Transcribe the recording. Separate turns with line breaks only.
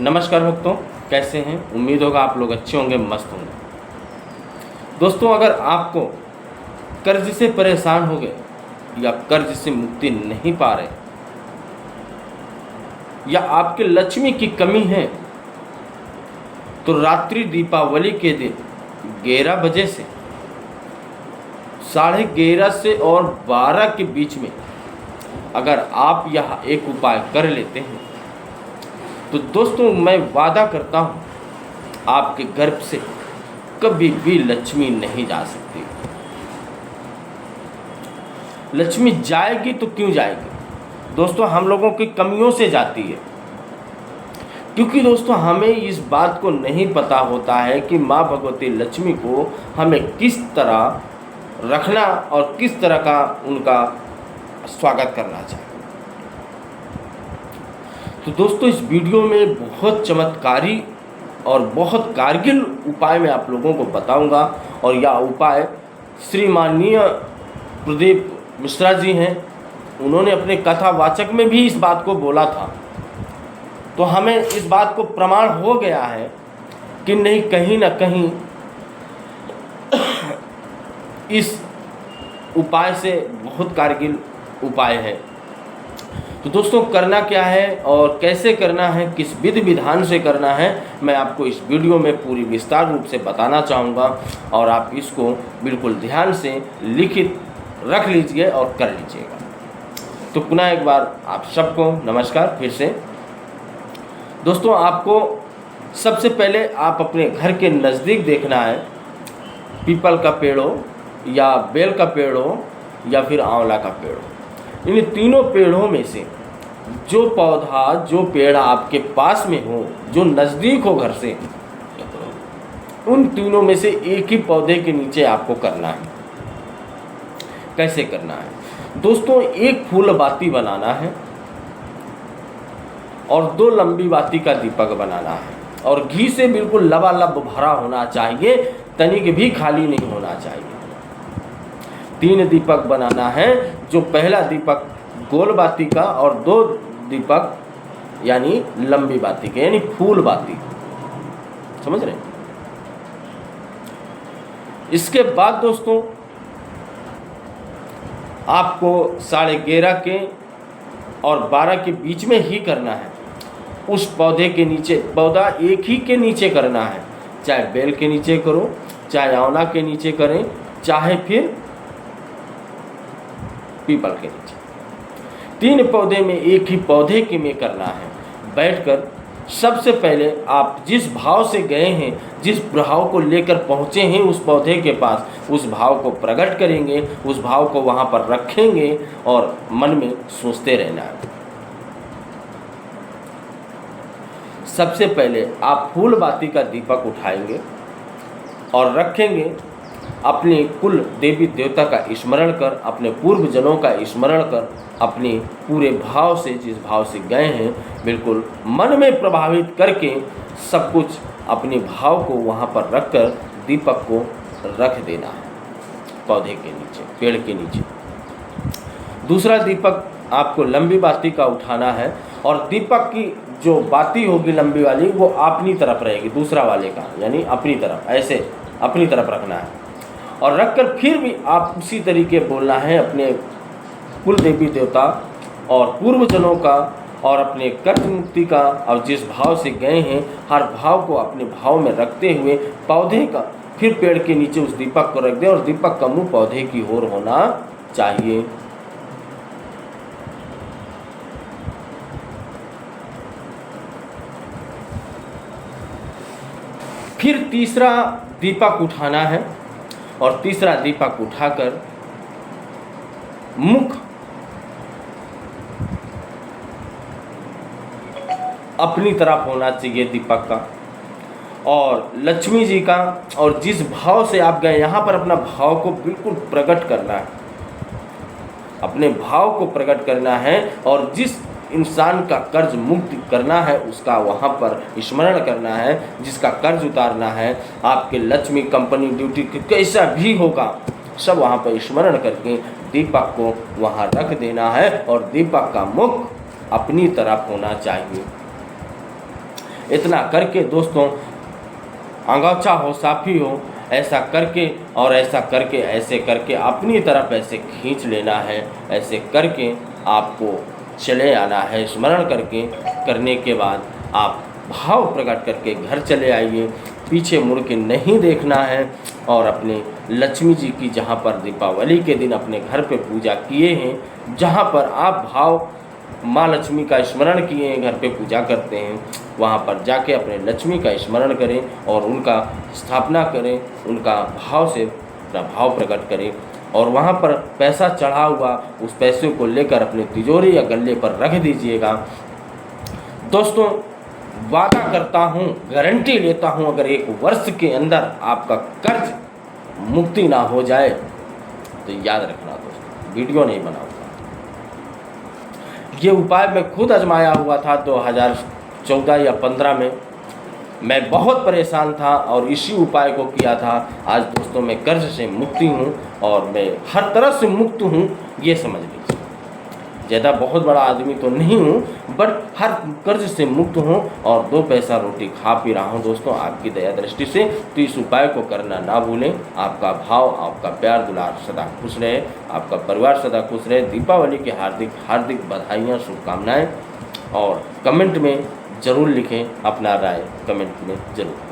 नमस्कार भक्तों, कैसे हैं? उम्मीद होगा आप लोग अच्छे होंगे, मस्त होंगे। दोस्तों, अगर आपको कर्ज से परेशान हो गए या कर्ज से मुक्ति नहीं पा रहे या आपके लक्ष्मी की कमी है, तो रात्रि दीपावली के दिन 11 बजे से 11:30 से और 12 के बीच में अगर आप यह एक उपाय कर लेते हैं तो दोस्तों मैं वादा करता हूँ आपके गर्भ से कभी भी लक्ष्मी नहीं जा सकती। लक्ष्मी जाएगी तो क्यों जाएगी दोस्तों? हम लोगों की कमियों से जाती है, क्योंकि दोस्तों हमें इस बात को नहीं पता होता है कि माँ भगवती लक्ष्मी को हमें किस तरह रखना और किस तरह का उनका स्वागत करना चाहिए। तो दोस्तों इस वीडियो में बहुत चमत्कारी और बहुत कारगर उपाय मैं आप लोगों को बताऊंगा, और यह उपाय श्री माननीय प्रदीप मिश्रा जी हैं, उन्होंने अपने कथावाचक में भी इस बात को बोला था। तो हमें इस बात को प्रमाण हो गया है कि नहीं, कहीं ना कहीं इस उपाय से बहुत कारगर उपाय है। तो दोस्तों करना क्या है और कैसे करना है, किस विधि विधान से करना है, मैं आपको इस वीडियो में पूरी विस्तार रूप से बताना चाहूँगा, और आप इसको बिल्कुल ध्यान से लिखित रख लीजिए और कर लीजिएगा। तो पुनः एक बार आप सबको नमस्कार फिर से। दोस्तों आपको सबसे पहले आप अपने घर के नज़दीक देखना है, पीपल का पेड़ हो या बेल का पेड़ हो या फिर आंवला का पेड़ हो, इन तीनों पेड़ों में से जो पौधा, जो पेड़ आपके पास में हो, जो नज़दीक हो घर से, उन तीनों में से एक ही पौधे के नीचे आपको करना है। कैसे करना है दोस्तों? एक फूल बाती बनाना है और 2 लंबी बाती का दीपक बनाना है, और घी से बिल्कुल लबालब भरा होना चाहिए, तनिक भी खाली नहीं होना चाहिए। 3 दीपक बनाना है, जो पहला दीपक गोल बाती का और 2 दीपक यानी लंबी बाती के, यानी फूल बाती, समझ रहे हैं? इसके बाद दोस्तों आपको 11:30 के और 12 के बीच में ही करना है। उस पौधे के नीचे, पौधा एक ही के नीचे करना है, चाहे बेल के नीचे करो, चाहे आंवला के नीचे करें, चाहे फिर पीपल के नीचे। 3 पौधे में एक ही पौधे के में करना है। बैठकर सबसे पहले आप जिस भाव से गए हैं, जिस भाव को लेकर पहुँचे हैं उस पौधे के पास, उस भाव को प्रकट करेंगे, उस भाव को वहाँ पर रखेंगे और मन में सोचते रहना है। सबसे पहले आप फूल बाती का दीपक उठाएंगे और रखेंगे, अपने कुल देवी देवता का स्मरण कर, अपने पूर्व जनों का स्मरण कर, अपने पूरे भाव से, जिस भाव से गए हैं, बिल्कुल मन में प्रभावित करके सब कुछ अपने भाव को वहाँ पर रखकर दीपक को रख देना है पौधे के नीचे, पेड़ के नीचे। दूसरा दीपक आपको लंबी बाती का उठाना है, और दीपक की जो बाती होगी लंबी वाली वो अपनी तरफ रहेगी, दूसरा वाले का यानी अपनी तरफ, ऐसे अपनी तरफ रखना है, और रखकर फिर भी आप उसी तरीके बोलना है अपने कुल देवी देवता और पूर्वजनों का और अपने कर्ज मुक्ति का, और जिस भाव से गए हैं हर भाव को अपने भाव में रखते हुए पौधे का फिर पेड़ के नीचे उस दीपक को रख दें, और दीपक का मुंह पौधे की ओर होना चाहिए। फिर तीसरा दीपक उठाना है, और तीसरा दीपक उठाकर मुख अपनी तरफ होना चाहिए दीपक का, और लक्ष्मी जी का, और जिस भाव से आप गए यहाँ पर अपना भाव को बिल्कुल प्रकट करना है, अपने भाव को प्रकट करना है, और जिस इंसान का कर्ज मुक्त करना है उसका वहाँ पर स्मरण करना है, जिसका कर्ज उतारना है, आपके लक्ष्मी कंपनी ड्यूटी कैसा भी होगा सब वहाँ पर स्मरण करके दीपक को वहाँ रख देना है, और दीपक का मुख अपनी तरफ होना चाहिए। इतना करके दोस्तों, अंगोछा हो साफी हो, ऐसा करके और ऐसा करके ऐसे करके अपनी तरफ ऐसे खींच लेना है। ऐसे करके आपको चले आना है, स्मरण करके करने के बाद आप भाव प्रकट करके घर चले आइए, पीछे मुड़ के नहीं देखना है। और अपने लक्ष्मी जी की जहाँ पर दीपावली के दिन अपने घर पे पूजा किए हैं, जहाँ पर आप भाव माँ लक्ष्मी का स्मरण किए हैं, घर पे पूजा करते हैं, वहाँ पर जाके अपने लक्ष्मी का स्मरण करें और उनका स्थापना करें, उनका भाव से अपना भाव प्रकट करें। और वहाँ पर पैसा चढ़ा हुआ उस पैसे को लेकर अपने तिजोरी या गल्ले पर रख दीजिएगा। दोस्तों, वादा करता हूँ, गारंटी लेता हूँ, अगर 1 वर्ष के अंदर आपका कर्ज मुक्ति ना हो जाए तो याद रखना दोस्तों, वीडियो नहीं बनाऊंगा। ये उपाय मैं खुद आजमाया हुआ था 2014 या 15 में। मैं बहुत परेशान था और इसी उपाय को किया था। आज दोस्तों मैं कर्ज से मुक्ति हूँ और मैं हर तरह से मुक्त हूँ, ये समझ लीजिए। ज़्यादा बहुत बड़ा आदमी तो नहीं हूँ, बट हर कर्ज से मुक्त हूँ और 2 पैसा रोटी खा पी रहा हूँ दोस्तों, आपकी दया दृष्टि से। तो इस उपाय को करना ना भूलें। आपका भाव, आपका प्यार दुलार सदा खुश रहे, आपका परिवार सदा खुश रहे। दीपावली की हार्दिक हार्दिक बधाइयाँ, शुभकामनाएँ। और कमेंट में ज़रूर लिखें, अपना राय कमेंट में ज़रूर।